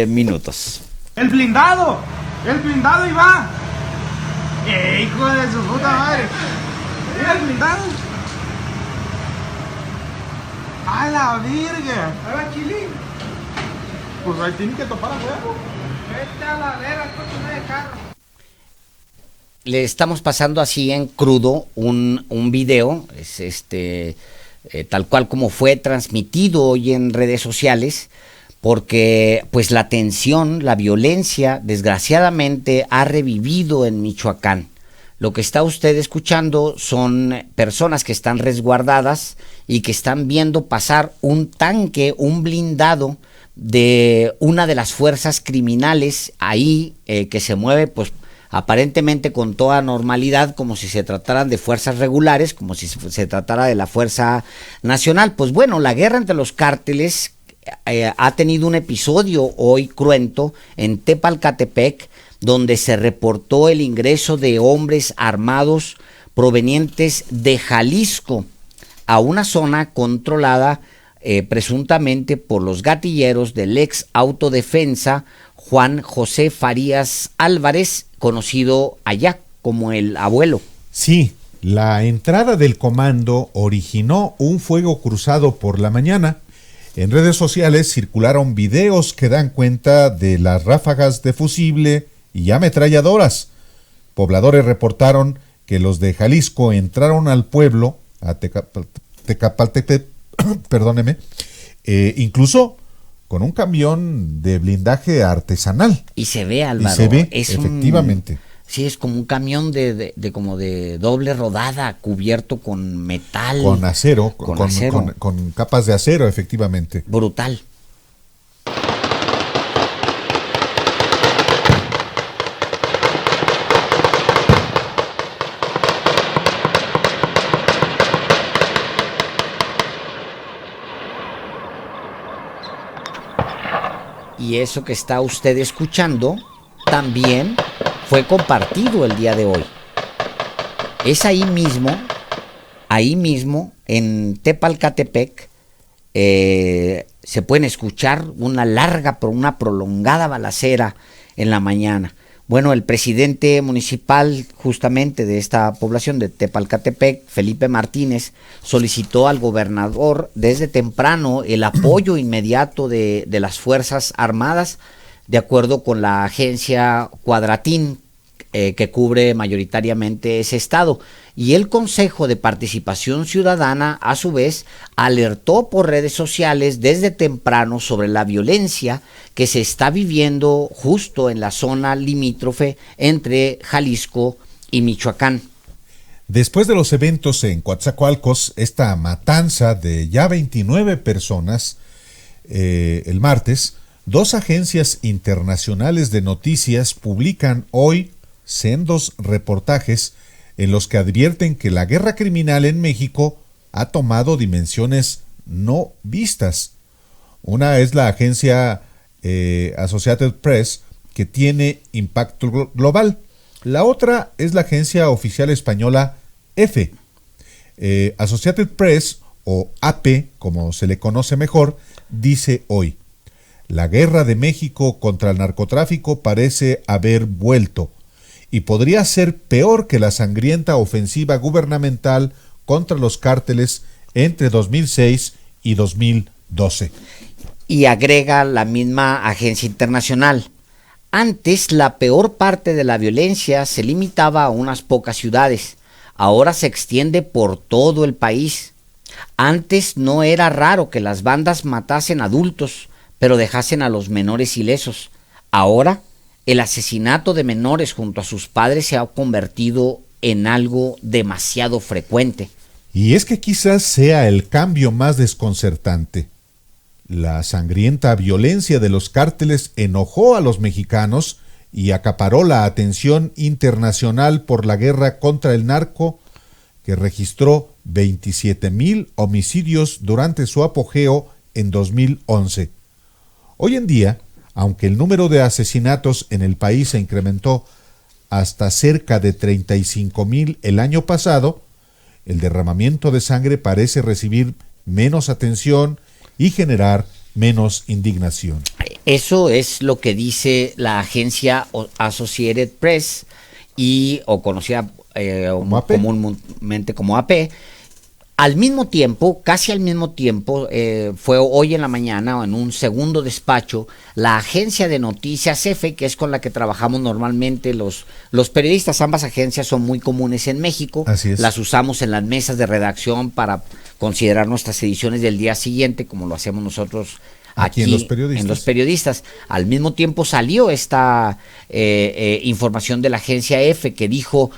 Minutos. ¡El blindado! ¡El blindado ahí va! ¡Hijo de su puta madre! ¡Mira el blindado! ¡A la virga! ¡A la chilín! Pues ahí tiene que topar a huevo. Vete a la vera, coche de carro. Le estamos pasando así en crudo un video, tal cual como fue transmitido hoy en redes sociales, porque pues la tensión, la violencia, desgraciadamente ha revivido en Michoacán. Lo que está usted escuchando son personas que están resguardadas y que están viendo pasar un tanque, un blindado de una de las fuerzas criminales ahí, que se mueve pues aparentemente con toda normalidad, como si se trataran de fuerzas regulares, como si se tratara de la Fuerza Nacional. Pues bueno, la guerra entre los cárteles ha tenido un episodio hoy cruento en Tepalcatepec, donde se reportó el ingreso de hombres armados provenientes de Jalisco a una zona controlada presuntamente por los gatilleros del ex autodefensa Juan José Farías Álvarez, conocido allá como el Abuelo. Sí, la entrada del comando originó un fuego cruzado por la mañana. En redes sociales circularon videos que dan cuenta de las ráfagas de fusible y ametralladoras. Pobladores reportaron que los de Jalisco entraron al pueblo, a Tecapaltepec, perdóneme, incluso con un camión de blindaje artesanal. Y se ve, Álvaro. Y se ve, es efectivamente. Sí, es como un camión como de doble rodada, cubierto con metal. Con acero, acero. Con capas de acero, efectivamente. Brutal. Y eso que está usted escuchando también fue compartido el día de hoy. Es ahí mismo, en Tepalcatepec, se pueden escuchar una prolongada balacera en la mañana. Bueno, el presidente municipal justamente de esta población de Tepalcatepec, Felipe Martínez, solicitó al gobernador desde temprano el apoyo inmediato de las Fuerzas Armadas, de acuerdo con la agencia Cuadratín, que cubre mayoritariamente ese estado. Y el Consejo de Participación Ciudadana, a su vez, alertó por redes sociales desde temprano sobre la violencia que se está viviendo justo en la zona limítrofe entre Jalisco y Michoacán. Después de los eventos en Coatzacoalcos, esta matanza de ya 29 personas, el martes, 2 agencias internacionales de noticias publican hoy sendos reportajes en los que advierten que la guerra criminal en México ha tomado dimensiones no vistas. Una es la agencia Associated Press, que tiene impacto global. La otra es la agencia oficial española EFE. Associated Press, o AP, como se le conoce mejor, dice hoy: la guerra de México contra el narcotráfico parece haber vuelto y podría ser peor que la sangrienta ofensiva gubernamental contra los cárteles entre 2006 y 2012. Y agrega la misma agencia internacional: antes la peor parte de la violencia se limitaba a unas pocas ciudades, ahora se extiende por todo el país. Antes no era raro que las bandas matasen adultos, pero dejasen a los menores ilesos. Ahora el asesinato de menores junto a sus padres se ha convertido en algo demasiado frecuente. Y es que quizás sea el cambio más desconcertante. La sangrienta violencia de los cárteles enojó a los mexicanos y acaparó la atención internacional por la guerra contra el narco, que registró 27,000 homicidios durante su apogeo en 2011. Hoy en día, aunque el número de asesinatos en el país se incrementó hasta cerca de 35,000 el año pasado, el derramamiento de sangre parece recibir menos atención y generar menos indignación. Eso es lo que dice la agencia Associated Press o conocida comúnmente como AP. Al mismo tiempo, casi al mismo tiempo, fue hoy en la mañana, en un segundo despacho, la agencia de noticias EFE, que es con la que trabajamos normalmente los periodistas. Ambas agencias son muy comunes en México. Así es. Las usamos en las mesas de redacción para considerar nuestras ediciones del día siguiente, como lo hacemos nosotros aquí en los periodistas. Al mismo tiempo salió esta información de la agencia EFE que dijo: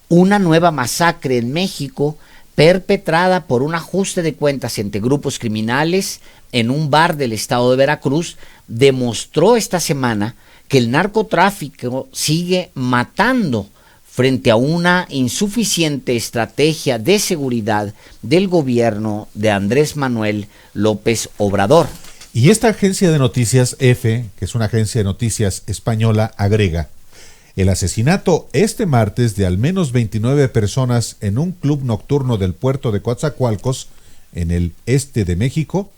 una nueva masacre en México perpetrada por un ajuste de cuentas entre grupos criminales en un bar del estado de Veracruz demostró esta semana que el narcotráfico sigue matando frente a una insuficiente estrategia de seguridad del gobierno de Andrés Manuel López Obrador. Y esta agencia de noticias EFE, que es una agencia de noticias española, agrega: el asesinato este martes de al menos 29 personas en un club nocturno del puerto de Coatzacoalcos, en el este de México,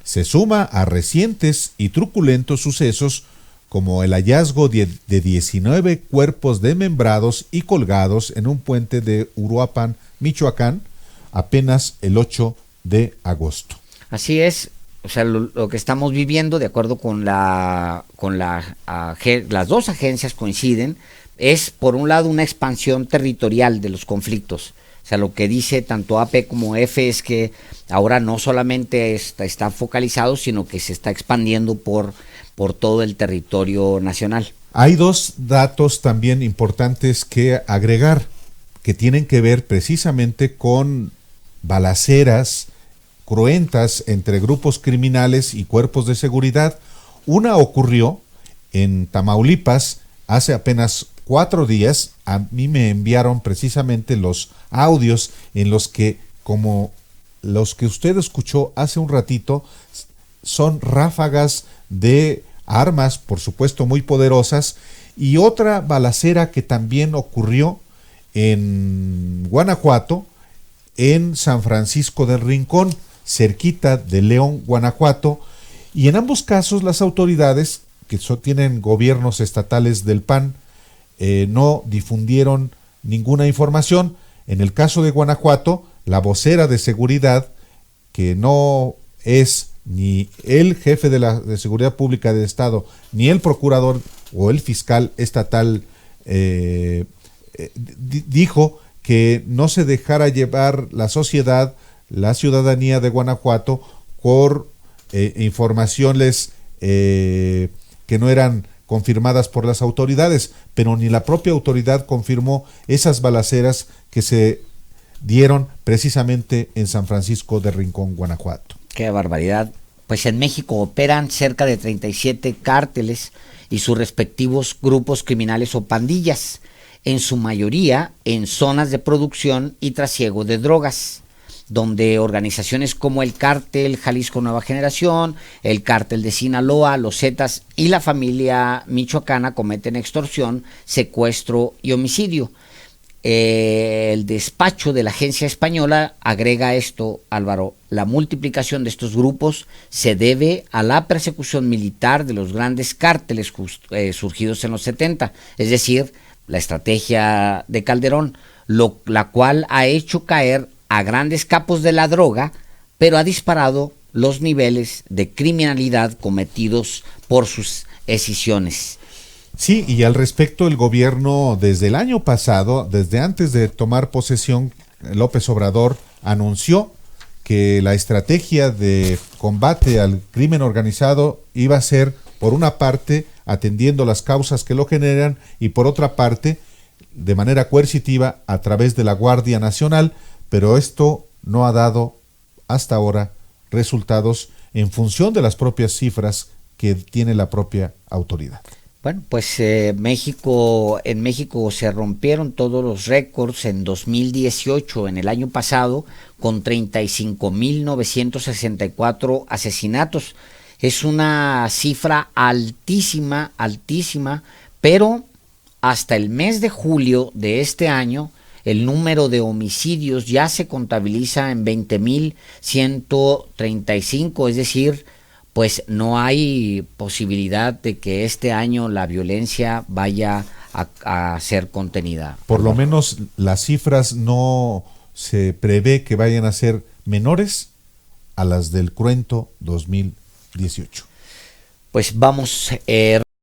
se suma a recientes y truculentos sucesos como el hallazgo de 19 cuerpos desmembrados y colgados en un puente de Uruapan, Michoacán, apenas el 8 de agosto. Así es. O sea, lo que estamos viviendo, de acuerdo con las dos agencias coinciden, es por un lado una expansión territorial de los conflictos. O sea, lo que dice tanto AP como F es que ahora no solamente está focalizado, sino que se está expandiendo por todo el territorio nacional. Hay dos datos también importantes que agregar, que tienen que ver precisamente con balaceras cruentas entre grupos criminales y cuerpos de seguridad. Una ocurrió en Tamaulipas hace apenas 4 días. A mí me enviaron precisamente los audios en los que, como los que usted escuchó hace un ratito, son ráfagas de armas, por supuesto muy poderosas. Y otra balacera que también ocurrió en Guanajuato, en San Francisco del Rincón, cerquita de León, Guanajuato, y en ambos casos las autoridades, que tienen gobiernos estatales del PAN, no difundieron ninguna información. En el caso de Guanajuato, la vocera de seguridad, que no es ni el jefe de Seguridad Pública del Estado, ni el procurador o el fiscal estatal, dijo que no se dejara llevar la ciudadanía de Guanajuato por informaciones que no eran confirmadas por las autoridades, pero ni la propia autoridad confirmó esas balaceras que se dieron precisamente en San Francisco de Rincón, Guanajuato. Qué barbaridad. Pues en México operan cerca de 37 cárteles y sus respectivos grupos criminales o pandillas, en su mayoría en zonas de producción y trasiego de drogas, donde organizaciones como el Cártel Jalisco Nueva Generación, el Cártel de Sinaloa, los Zetas y la familia michoacana cometen extorsión, secuestro y homicidio. El despacho de la agencia española agrega esto, Álvaro: la multiplicación de estos grupos se debe a la persecución militar de los grandes cárteles surgidos en los 70, es decir, la estrategia de Calderón, la cual ha hecho caer a grandes capos de la droga, pero ha disparado los niveles de criminalidad cometidos por sus escisiones. Sí, y al respecto el gobierno desde el año pasado, desde antes de tomar posesión, López Obrador anunció que la estrategia de combate al crimen organizado iba a ser, por una parte, atendiendo las causas que lo generan, y por otra parte, de manera coercitiva, a través de la Guardia Nacional, pero esto no ha dado hasta ahora resultados en función de las propias cifras que tiene la propia autoridad. Bueno, pues en México se rompieron todos los récords en 2018, en el año pasado, con 35,964 asesinatos. Es una cifra altísima, pero hasta el mes de julio de este año, el número de homicidios ya se contabiliza en 20,135, es decir, pues no hay posibilidad de que este año la violencia vaya a ser contenida. Por lo menos las cifras no se prevé que vayan a ser menores a las del cruento 2018. Pues vamos